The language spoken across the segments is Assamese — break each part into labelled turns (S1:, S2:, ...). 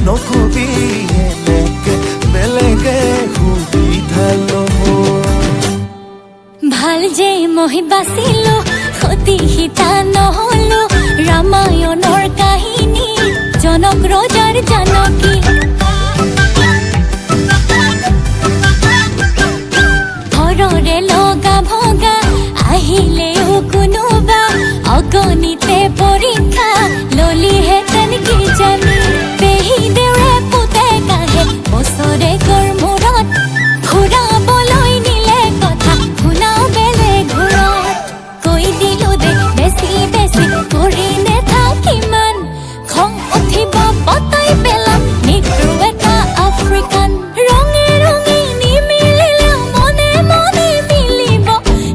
S1: নকবি এনেকে বেলেগে সুবিধা ল'ব
S2: ভাল যে মই বাচিলো সতি সীতা নহলো ৰামায়ণৰ কাহিনী জনক ৰজাৰ জানকী ঘৰৰে লগা ভগা আহিলেও কোনোবা অগণিতে পৰীক্ষা ললিহেঁতেন কি জানি পেহী দেউৰে পুতেকাহে বছৰেকৰ মূৰত ঘূৰাবলৈ নিলে কথা শুনাও বেলেগ ঘূৰত কৈ দিলো দে বেছি বেছি কৰি নেথাকিমান খং উঠিব পতাই পেলাম নিগ্ৰো এটা আফ্ৰিকান ৰঙে ৰঙে নিমিলিলে মনে মনে মিলিব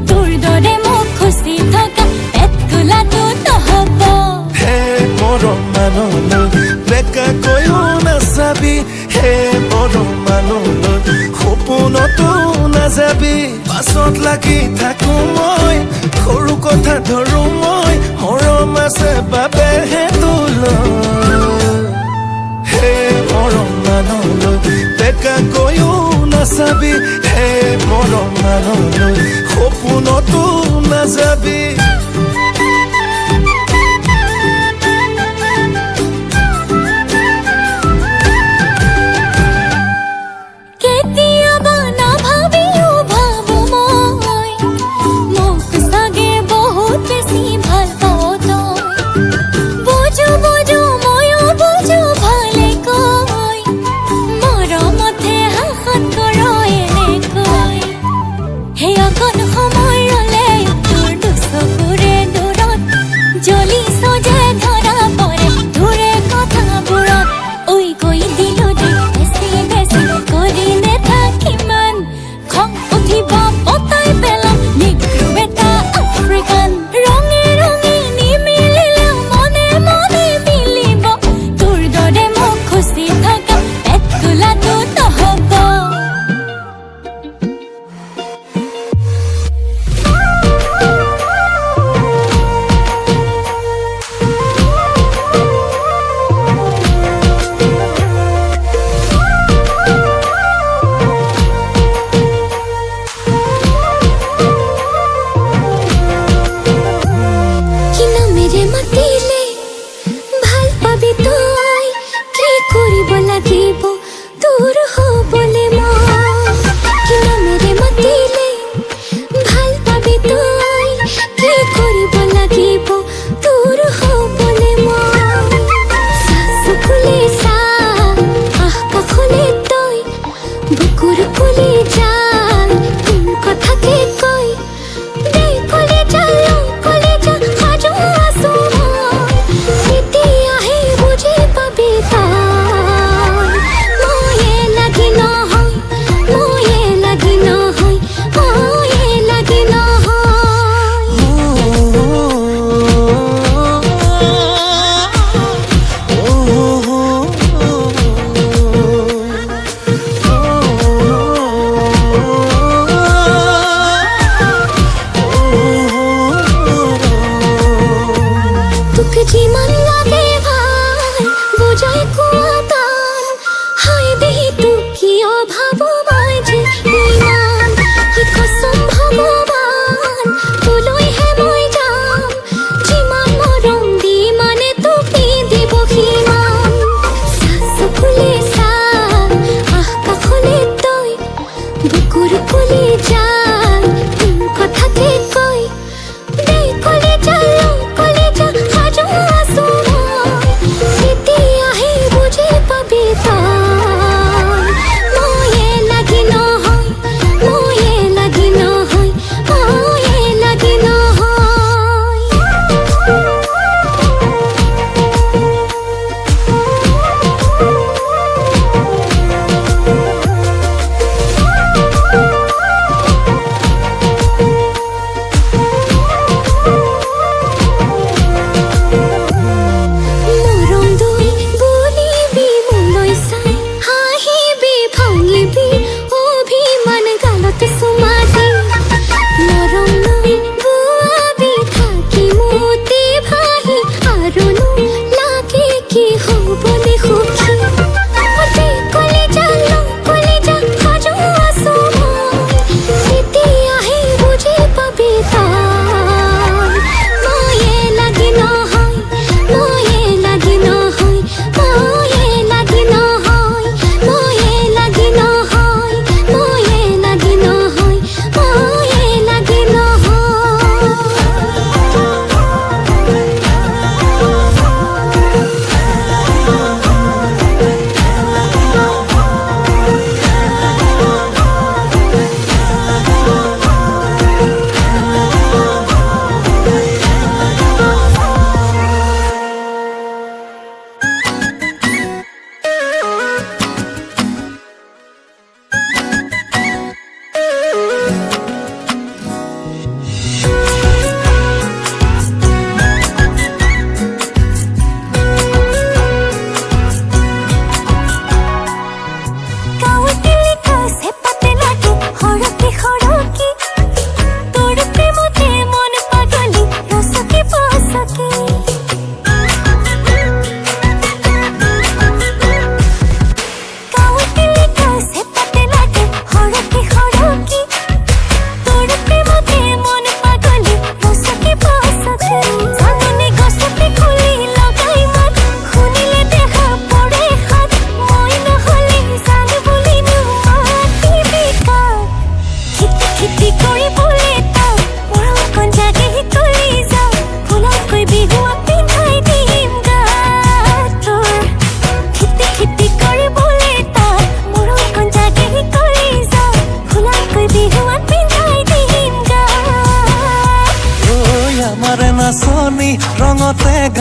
S2: তোৰ দৰে মোক খুচি থকা পেট গোলাটো নহ'ব
S1: হে মৰম মানুহলৈ বেকা কৈও নাচাবি হে মৰম মানুহলৈ সপোনতো নাযাবি পাছত লাগি থাকো মই সৰু কথা ধৰো মই মৰম আছে বাবেহে তোলৈ হে মৰম মানুহলৈ বেকা কৈও নাচাবি হে মৰম মানুহলৈ সপোনতো নাযাবি
S2: কেতিয়াবা নাভাবিও ভাবো মই মোক চাগে বহুত বেছি ভাল পাৱ তই বুজো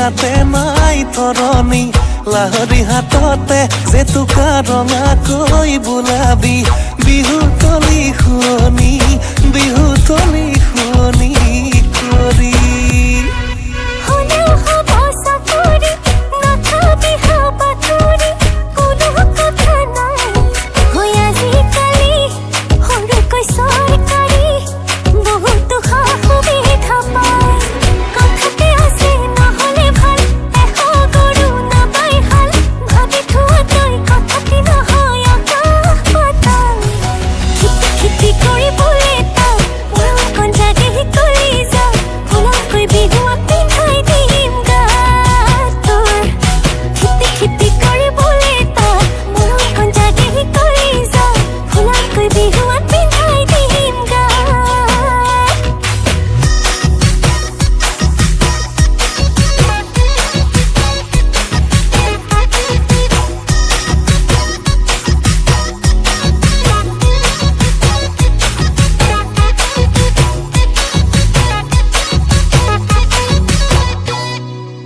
S3: তাতে নাই তৰণি লাহৰি হাততে জেতুকা ৰঙাকৈ বোলাবি বিহু তলি শুৱনি বিহু তলি শুৱনি কৰি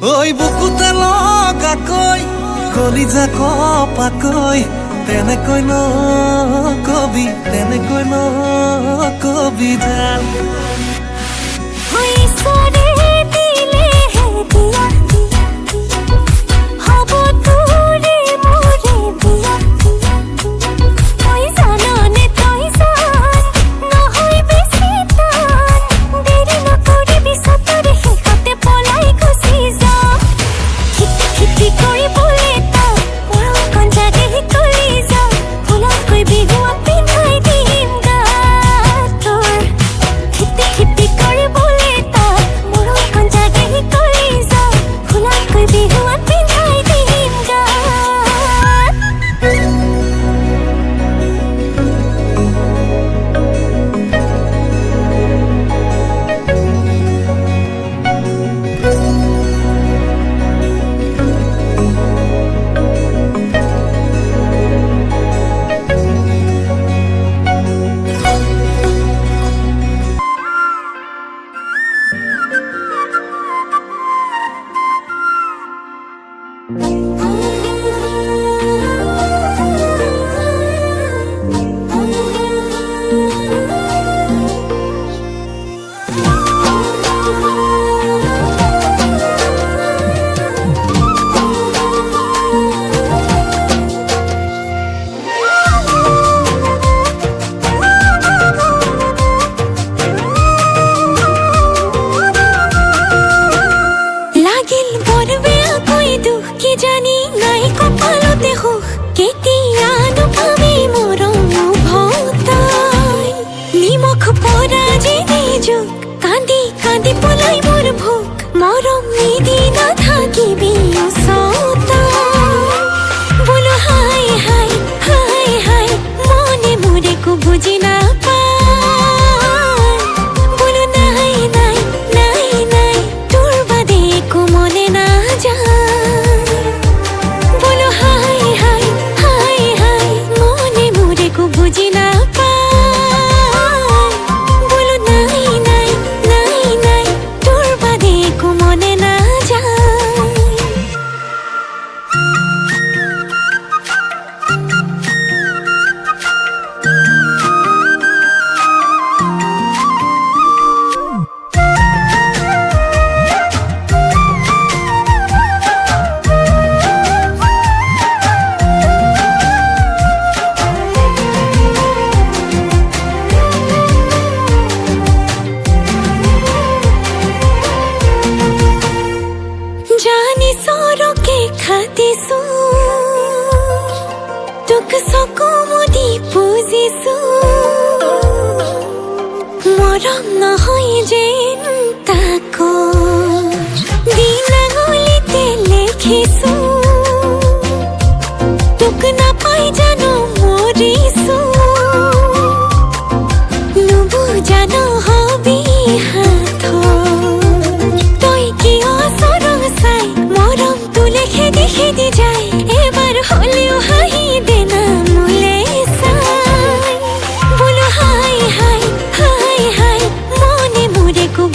S3: ঐ বুকুতে লগাকৈ কলিজা কপাকৈ তেনেকৈ নকবি জান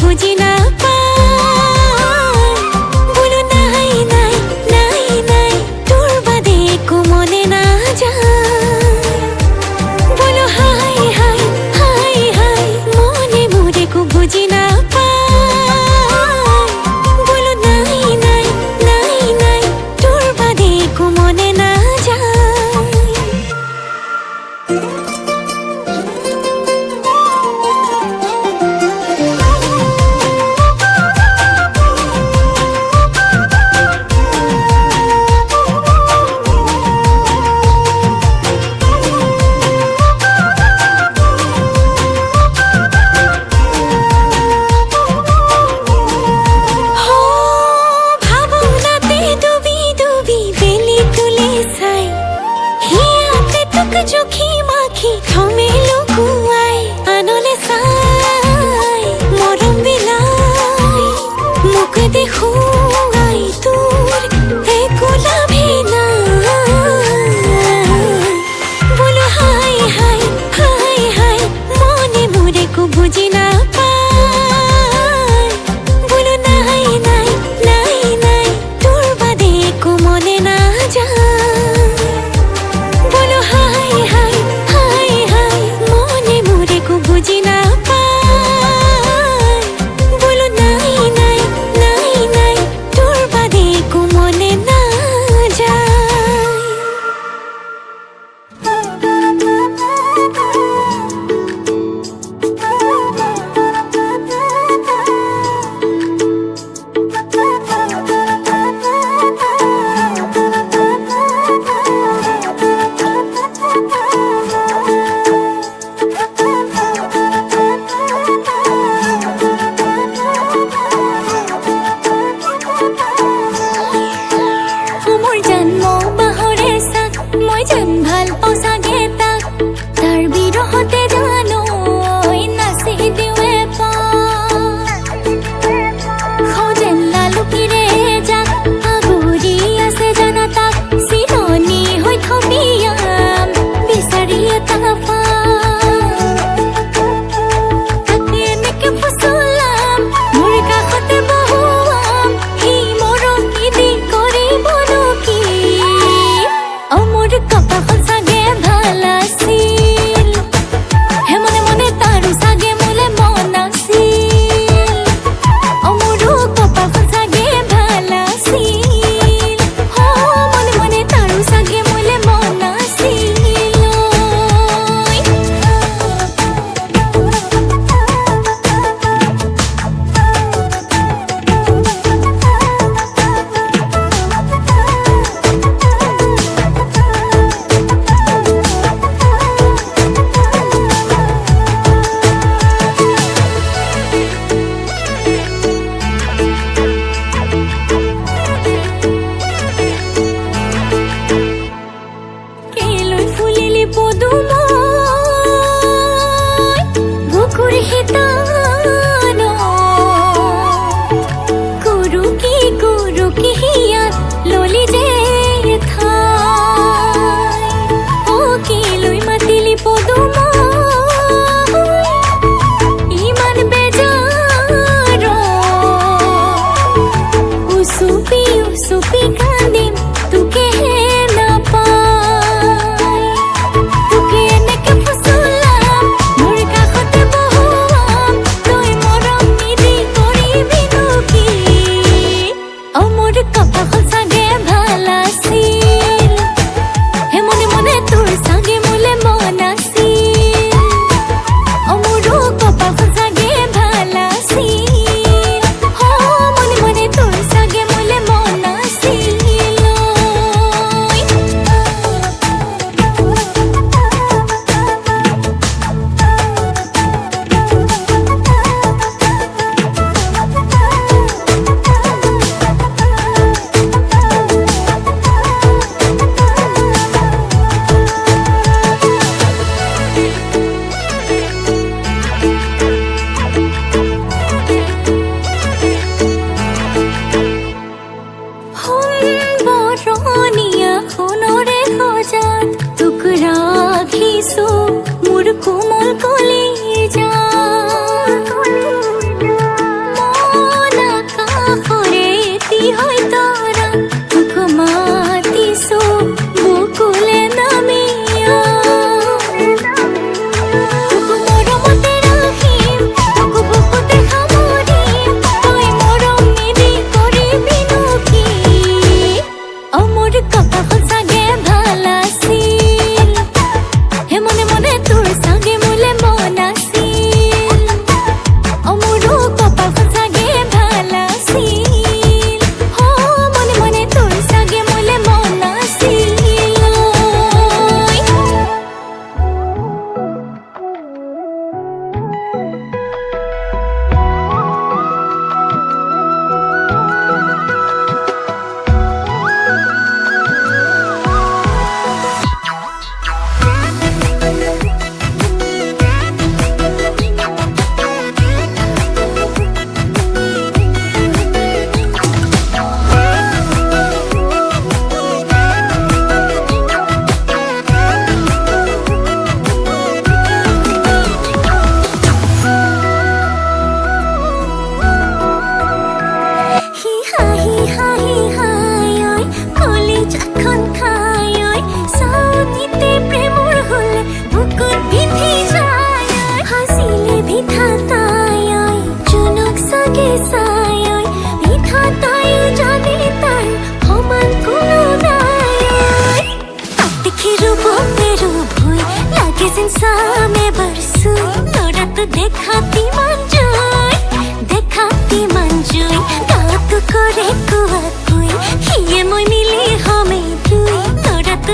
S2: বুঝি না পায় বলো না জুখি মাখি থমে লুকুৱাই আনলে চাই মৰম বিলাই মোক দেখুৱাই তোৰ একো লাভে নাই বোলো হাই হাই হাই হাই মনে মোৰ একো বুজি নাপায় বোলো নাই নাই নাই নাই তোৰ বাদে একো মনে নাযায় বোলো হাই হাই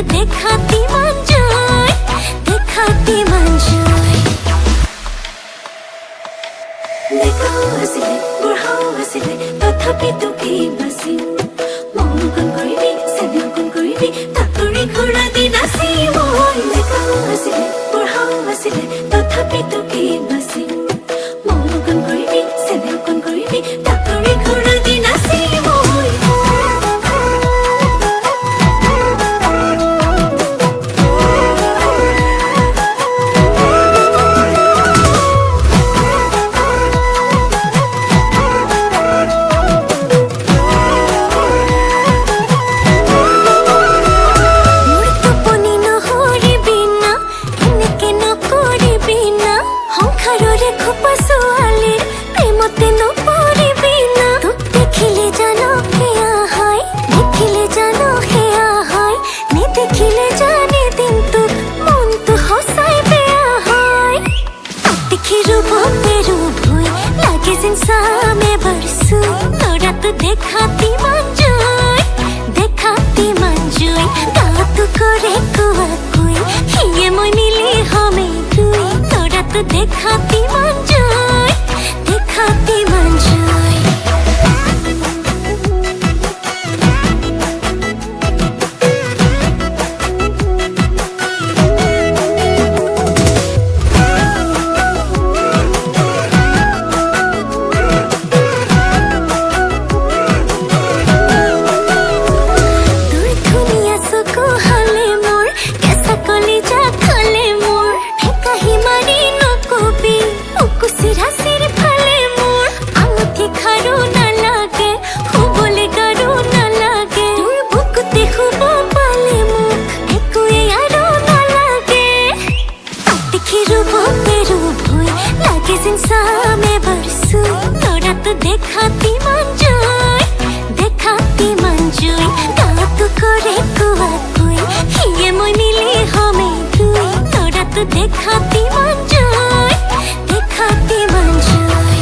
S2: দেখাতি মন যায়, দেখাতি মন যায়। দেখাও আছিলে গঢ়াও আছিলে তথাপি তোকে বাচি মন কণ কৰিবি চেনেও কণ কৰিবি তাকৰি ঘূৰা দি নাচি মই। দেখাও আছিলে গঢ়াও আছিলে তথাপি তোকে বাচি মন কণ কৰিবি চেনেও কণ কৰিবি তাকৰি ঘূৰা দি নাচি মই। দেখাতি মন যায়, দেখাতি মন যায় গাতো কৰে কোৱাকৈ সিয়ে মই মিলি হমে দুই তোৰাতো দেখাতি মন যায়, দেখাতি মন যায়। দেখাতি মন যায়, দেখাতি মন যায় গাতো কৰে কোৱাকৈ সিয়ে মই মিলি হমে দুই তোৰাতো দেখাতি মন যায়, দেখাতি মন যায়।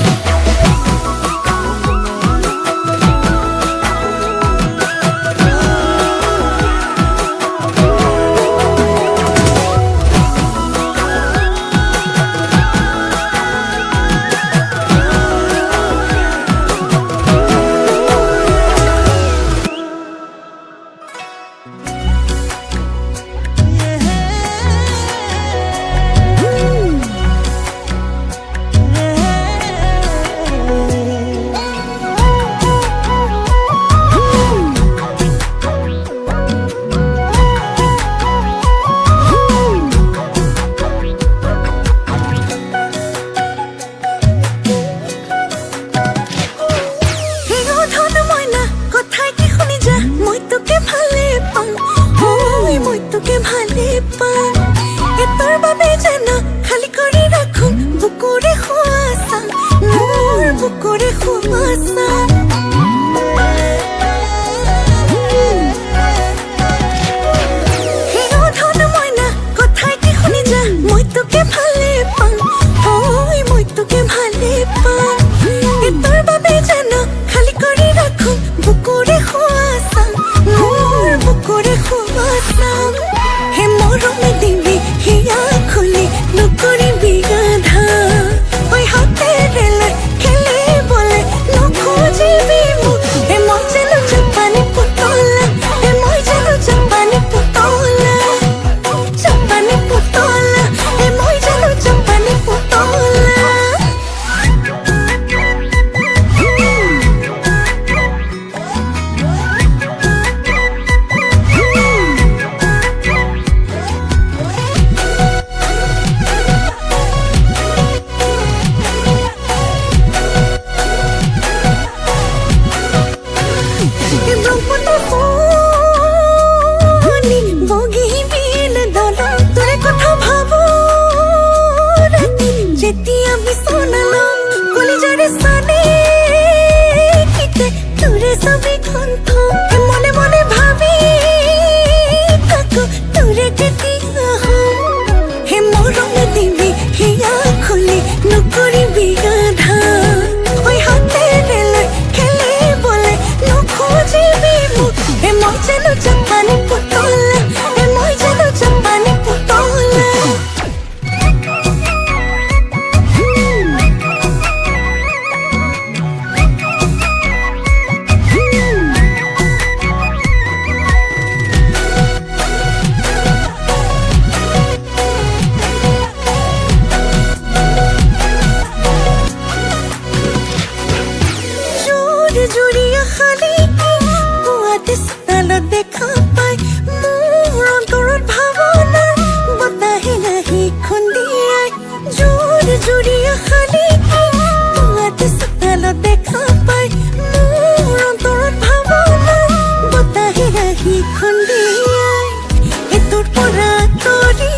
S2: মই তোকে ভালে পাওঁ তোৰ পৰা তৰি